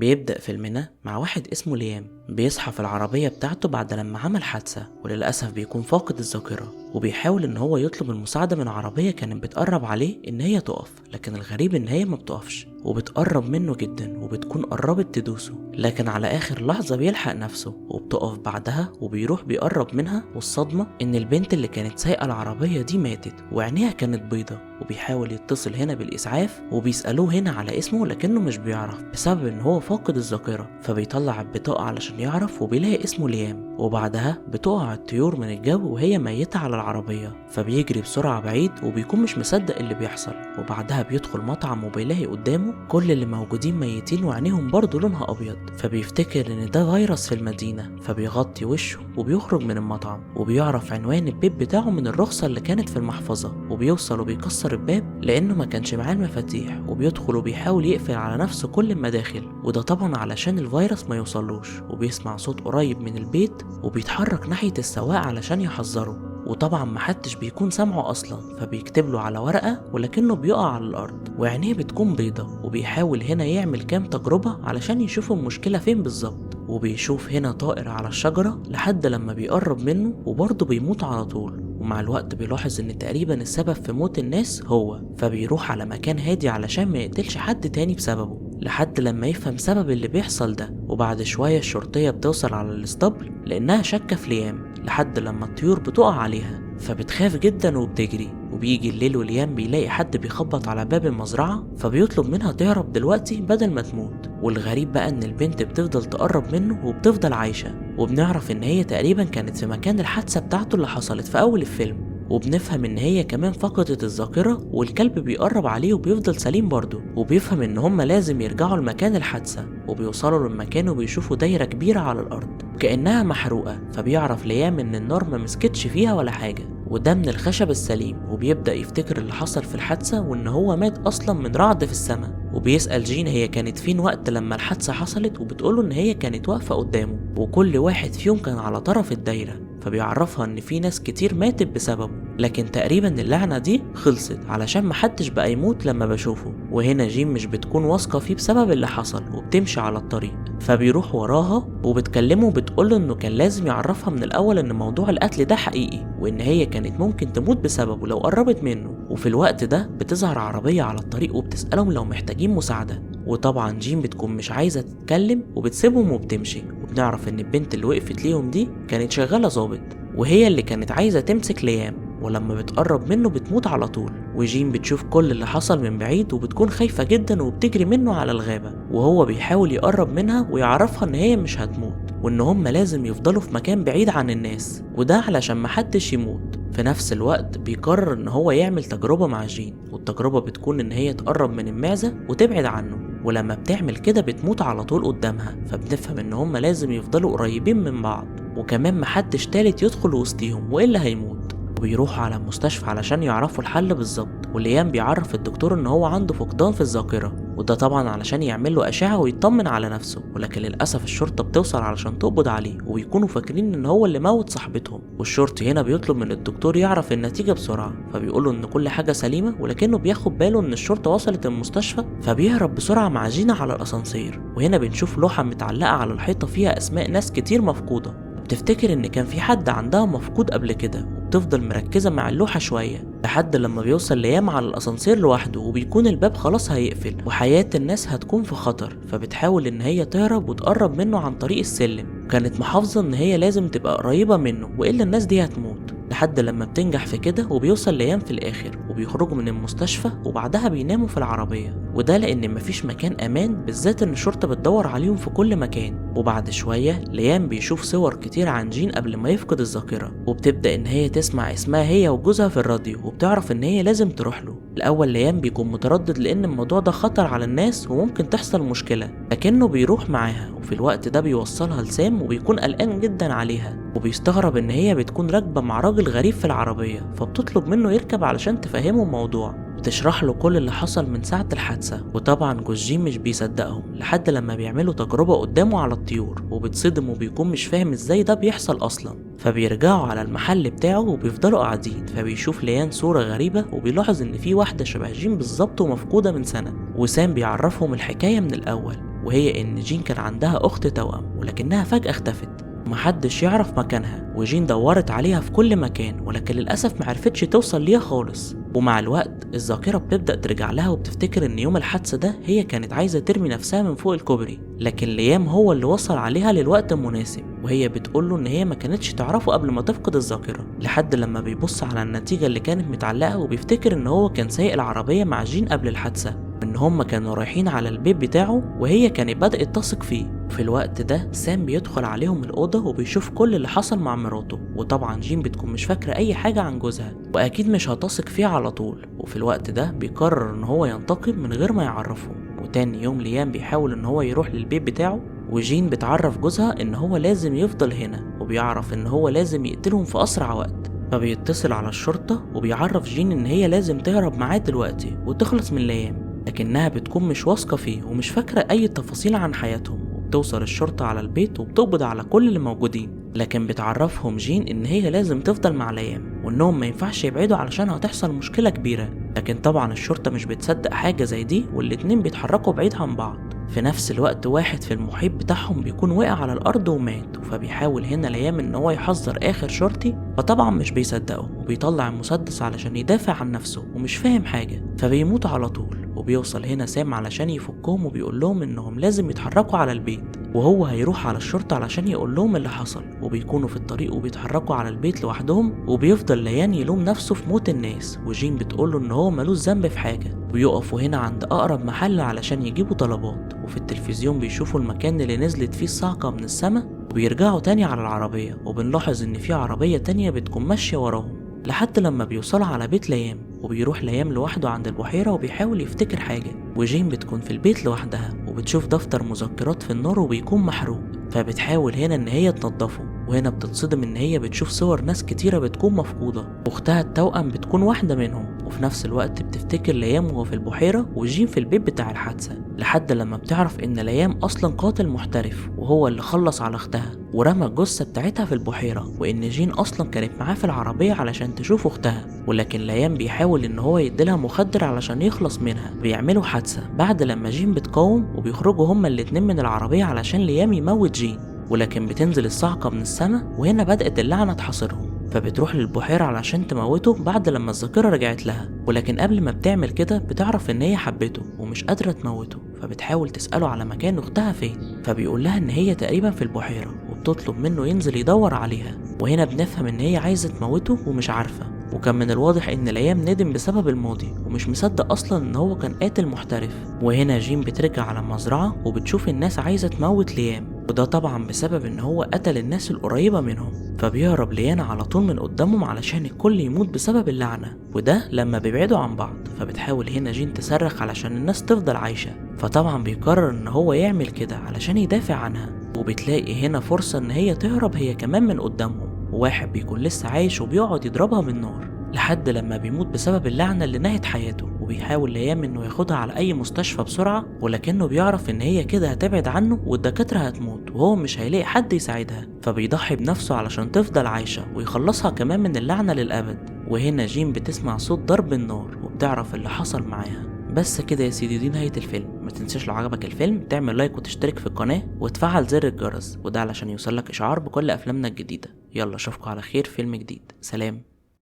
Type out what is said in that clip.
بيبدأ فيلمنا مع واحد اسمه ليام بيصحى في العربية بتاعته بعد لما عمل حادثة، وللأسف بيكون فاقد الذاكرة وبيحاول ان هو يطلب المساعدة من عربية كانت بتقرب عليه ان هي تقف، لكن الغريب ان هي ما بتقفش وبتقرب منه جدا وبتكون قربت تدوسه، لكن على آخر لحظة بيلحق نفسه وبتقف بعدها وبيروح بيقرب منها، والصدمة ان البنت اللي كانت سايقة العربية دي ماتت وعينيها كانت بيضة. وبيحاول يتصل هنا بالإسعاف وبيسألوه هنا على اسمه لكنه مش بيعرف بسبب ان هو فاقد الذاكرة، فبيطلع البطاقة علشان يعرف وبيلاقي اسمه ليام. وبعدها بتقع الطيور من الجو وهي ميتة على العربية، فبيجري بسرعة بعيد وبيكون مش مصدق اللي بيحصل. وبعدها بيدخل مطعم وبيلاقي قدامه كل اللي موجودين ميتين وعينيهم برضه لونها أبيض، فبيفتكر ان ده فيروس في المدينة، فبيغطي وشه وبيخرج من المطعم وبيعرف عنوان البيت بتاعه من الرخصة اللي كانت في المحفظة، وبيوصل وبيكسر الباب لأنه ما كانش معاه المفاتيح، وبيدخل وبيحاول يقفل على نفسه كل المداخل، وده طبعا علشان الفيروس ما يوصلوش. وبيسمع صوت قريب من البيت وبيتحرك ناحية السواق علشان يحذره، وطبعا محدش بيكون سامعه اصلا، فبيكتب له على ورقة ولكنه بيقع على الارض وعينيه بتكون بيضة. وبيحاول هنا يعمل كام تجربة علشان يشوف المشكلة فين بالظبط، وبيشوف هنا طائر على الشجرة لحد لما بيقرب منه وبرضه بيموت على طول. ومع الوقت بيلاحظ ان تقريبا السبب في موت الناس هو، فبيروح على مكان هادي علشان ما يقتلش حد تاني بسببه لحد لما يفهم سبب اللي بيحصل ده. وبعد شوية الشرطية بتوصل على الاسطبل لانها شاكة في ليام لحد لما الطيور بتقع عليها، فبتخاف جدا وبتجري. وبيجي الليل وليام بيلاقي حد بيخبط على باب المزرعة، فبيطلب منها تهرب دلوقتي بدل ما تموت. والغريب بقى ان البنت بتفضل تقرب منه وبتفضل عايشة، وبنعرف ان هي تقريبا كانت في مكان الحادثة بتاعته اللي حصلت في اول الفيلم. وبنفهم ان هي كمان فقدت الذاكرة، والكلب بيقرب عليه وبيفضل سليم برضه. وبيفهم ان هما لازم يرجعوا لمكان الحادثة، وبيوصلوا للمكان وبيشوفوا دايرة كبيرة على الارض كأنها محروقة، فبيعرف ليام ان النار ما مسكتش فيها ولا حاجة وده من الخشب السليم. وبيبدأ يفتكر اللي حصل في الحادثة وان هو مات اصلا من رعد في السماء. وبيسأل جين هي كانت فين وقت لما الحادثة حصلت، وبتقوله ان هي كانت واقفة قدامه وكل واحد فيهم كان على طرف الدايرة، فبيعرفها ان في ناس كتير ماتت بسببه، لكن تقريبا اللعنة دي خلصت علشان محدش بقى يموت لما بشوفه. وهنا جيم مش بتكون واثقة فيه بسبب اللي حصل وبتمشي على الطريق، فبيروح وراها وبتكلمه وبتقوله انه كان لازم يعرفها من الاول ان موضوع القتل ده حقيقي وان هي كانت ممكن تموت بسببه لو قربت منه. وفي الوقت ده بتظهر عربية على الطريق وبتسألهم لو محتاجين مساعدة، وطبعا جيم بتكون مش عايزة تتكلم وبتسيبهم وبتمشي. وبنعرف ان البنت اللي وقفت ليهم دي كانت شغالة ظابط، وهي اللي كانت عايزة تمسك ليام، ولما بتقرب منه بتموت على طول. وجيم بتشوف كل اللي حصل من بعيد وبتكون خايفة جدا وبتجري منه على الغابة، وهو بيحاول يقرب منها ويعرفها ان هي مش هتموت وان هم لازم يفضلوا في مكان بعيد عن الناس، وده علشان محدش يموت. في نفس الوقت بيقرر ان هو يعمل تجربة مع جين، والتجربة بتكون ان هي تقرب من المعزة وتبعد عنه، ولما بتعمل كده بتموت على طول قدامها. فبنفهم ان هم لازم يفضلوا قريبين من بعض وكمان محدش تالت يدخل وسطيهم والا هيموت. وبيروحوا على المستشفى علشان يعرفوا الحل بالظبط، وليام بيعرف الدكتور ان هو عنده فقدان في الذاكرة، وده طبعا علشان يعمل له اشعة ويطمن على نفسه. ولكن للاسف الشرطة بتوصل علشان تقبض عليه وبيكونوا فاكرين ان هو اللي موت صاحبتهم. والشرطي هنا بيطلب من الدكتور يعرف النتيجة بسرعة، فبيقوله ان كل حاجة سليمة، ولكنه بياخد باله ان الشرطة وصلت المستشفى، فبيهرب بسرعة مع جينا على الاسانسير. وهنا بنشوف لوحة متعلقة على الحيطة فيها اسماء ناس كتير مفقودة، بتفتكر ان كان في حد عندها مفقود قبل كده، وبتفضل مركزة مع اللوحة شوية لحد لما بيوصل ليام على الاسانسير لوحده وبيكون الباب خلاص هيقفل وحياة الناس هتكون في خطر. فبتحاول ان هي تهرب وتقرب منه عن طريق السلم، وكانت محافظة ان هي لازم تبقى قريبة منه والا الناس دي هتموت، لحد لما بتنجح في كده وبيوصل ليام في الاخر وبيخرجوا من المستشفى، وبعدها بيناموا في العربية، وده لان مفيش مكان امان، بالذات ان الشرطة بتدور عليهم في كل مكان. وبعد شوية ليام بيشوف صور كتير عن جين قبل ما يفقد الذاكرة، وبتبدأ ان هي تسمع اسمها هي وجوزها في الراديو، وبتعرف ان هي لازم تروح له. الاول ليام بيكون متردد لان الموضوع ده خطر على الناس وممكن تحصل مشكلة، لكنه بيروح معاها. وفي الوقت ده بيوصلها لسام وبيكون قلقان جدا عليها، وبيستغرب ان هي بتكون راكبة مع راجل غريب في العربية، فبتطلب منه يركب علشان تفهمه الموضوع، بتشرح له كل اللي حصل من ساعة الحادثة. وطبعا جوز جيم مش بيصدقهم لحد لما بيعملوا تجربة قدامه على الطيور، وبتصدم وبيكون مش فاهم ازاي ده بيحصل اصلا. فبيرجعوا على المحل بتاعه وبيفضلوا قاعدين، فبيشوف ليان صورة غريبة وبيلاحظ ان في واحدة شبه جيم بالظبط ومفقودة من سنة، وسام بيعرفهم الحكاية من الاول. وهي ان جين كان عندها اخت توأم ولكنها فجأة اختفت ومحدش يعرف مكانها، وجين دورت عليها في كل مكان ولكن للأسف معرفتش توصل ليها خالص. ومع الوقت الذاكرة بتبدأ ترجع لها وبتفتكر ان يوم الحادثة ده هي كانت عايزة ترمي نفسها من فوق الكوبري، لكن ليام هو اللي وصل عليها للوقت المناسب، وهي بتقوله ان هي ما كانتش تعرفه قبل ما تفقد الذاكرة، لحد لما بيبص على النتيجة اللي كانت متعلقة وبيفتكر ان هو كان سايق العربية مع جين قبل الحادثة، ان هما كانوا رايحين على البيت بتاعه وهي كانت بدأت تثق فيه. في الوقت ده سام بيدخل عليهم الأوضة وبيشوف كل اللي حصل مع مراته، وطبعا جين بتكون مش فاكرة أي حاجة عن جوزها وأكيد مش هتثق فيه على طول. وفي الوقت ده بيقرر ان هو ينتقم من غير ما يعرفهم. وتاني يوم ليام بيحاول ان هو يروح للبيت بتاعه، وجين بتعرف جوزها ان هو لازم يفضل هنا، وبيعرف ان هو لازم يقتلهم في أسرع وقت. فبيتصل على الشرطة وبيعرف جين ان هي لازم تهرب معاه دلوقتي وتخلص من ليام، لكنها بتكون مش واثقة فيه ومش فاكرة أي تفاصيل عن حياتهم. وبتوصل الشرطة على البيت وبتقبض على كل اللي موجودين، لكن بتعرفهم جين إن هي لازم تفضل مع ليام وإنهم ما ينفعش يبعدوا علشان هتحصل مشكلة كبيرة. لكن طبعا الشرطة مش بتصدق حاجة زي دي والاتنين بيتحركوا بعيد عن بعض. في نفس الوقت واحد في المحيط بتاعهم بيكون وقع على الأرض ومات، فبيحاول هنا ليام إن هو يحذر آخر شرطي، فطبعا مش بيصدقه وبيطلع المسدس علشان يدافع عن نفسه ومش فاهم حاجة فبيموت على طول. وبيوصل هنا سام علشان يفكهم وبيقول لهم إنهم لازم يتحركوا على البيت، وهو هيروح على الشرطة علشان يقول لهم اللي حصل. وبيكونوا في الطريق وبيتحركوا على البيت لوحدهم، وبيفضل ليان يلوم نفسه في موت الناس، وجين بتقوله إن هو ملوش ذنب في حاجة. ويقفوا هنا عند أقرب محل علشان يجيبوا طلبات، وفي التلفزيون بيشوفوا المكان اللي نزلت فيه الصاعقة من السما، وبيرجعوا تاني على العربية وبنلاحظ إن في عربية تانية بتكون ماشية وراهم لحد لما بيوصلوا على بيت ليام. وبيروح ليام لوحده عند البحيرة وبيحاول يفتكر حاجة، وجين بتكون في البيت لوحدها وبتشوف دفتر مذكرات في النار وبيكون محروق، فبتحاول هنا ان هي تنضفه. وهنا بتتصدم ان هي بتشوف صور ناس كتيرة بتكون مفقودة، واختها التوأم بتكون واحدة منهم. وفي نفس الوقت بتفتكر ليام وهو في البحيرة وجين في البيت بتاع الحادثة، لحد لما بتعرف ان ليام اصلا قاتل محترف وهو اللي خلص على اختها ورمى الجثة بتاعتها في البحيرة، وان جين اصلا كانت معاه في العربية علشان تشوف اختها. ولكن ليام بيحاول ان هو يديلها مخدر علشان يخلص منها. بيعملوا حادثة بعد لما جين بتقاوم، وبيخرجوا هما الاتنين من العربية علشان ليام يموت جين، ولكن بتنزل الصاعقة من السما وهنا بدأت اللعنة تحاصرهم، فبتروح للبحيرة علشان تموته بعد لما الذاكرة رجعت لها. ولكن قبل ما بتعمل كده بتعرف ان هي حبته ومش قادرة تموته، فبتحاول تسأله على مكان اختها فين، فبيقول لها ان هي تقريبا في البحيرة، وبتطلب منه ينزل يدور عليها. وهنا بنفهم ان هي عايزة تموته ومش عارفة. وكان من الواضح ان ليام ندم بسبب الماضي ومش مصدق اصلا ان هو كان قاتل محترف. وهنا جين بترجع على المزرعة وبتشوف الناس عايزة تموت ليام، وده طبعا بسبب ان هو قتل الناس القريبة منهم، فبيهرب ليانا على طول من قدامهم علشان الكل يموت بسبب اللعنة، وده لما بيبعدوا عن بعض. فبتحاول هنا جين تصرخ علشان الناس تفضل عايشة، فطبعا بيقرر ان هو يعمل كده علشان يدافع عنها. وبتلاقي هنا فرصة ان هي تهرب هي كمان من قدامهم، وواحد بيكون لسه عايش وبيقعد يضربها بالنار لحد لما بيموت بسبب اللعنة اللي نهت حياته. وبيحاول ليام انه ياخدها على اي مستشفى بسرعة، ولكنه بيعرف ان هي كده هتبعد عنه والدكاترة هتموت وهو مش هيلاقي حد يساعدها، فبيضحي بنفسه علشان تفضل عايشة ويخلصها كمان من اللعنة للأبد. وهنا جين بتسمع صوت ضرب النار وبتعرف اللي حصل معاها. بس كده يا سيدي، دي نهاية الفيلم. ما تنساش لو عجبك الفيلم تعمل لايك وتشترك في القناة وتفعل زر الجرس، وده علشان يوصلك إشعار بكل أفلامنا الجديدة. يلا أشوفكوا على خير فيلم جديد. سلام.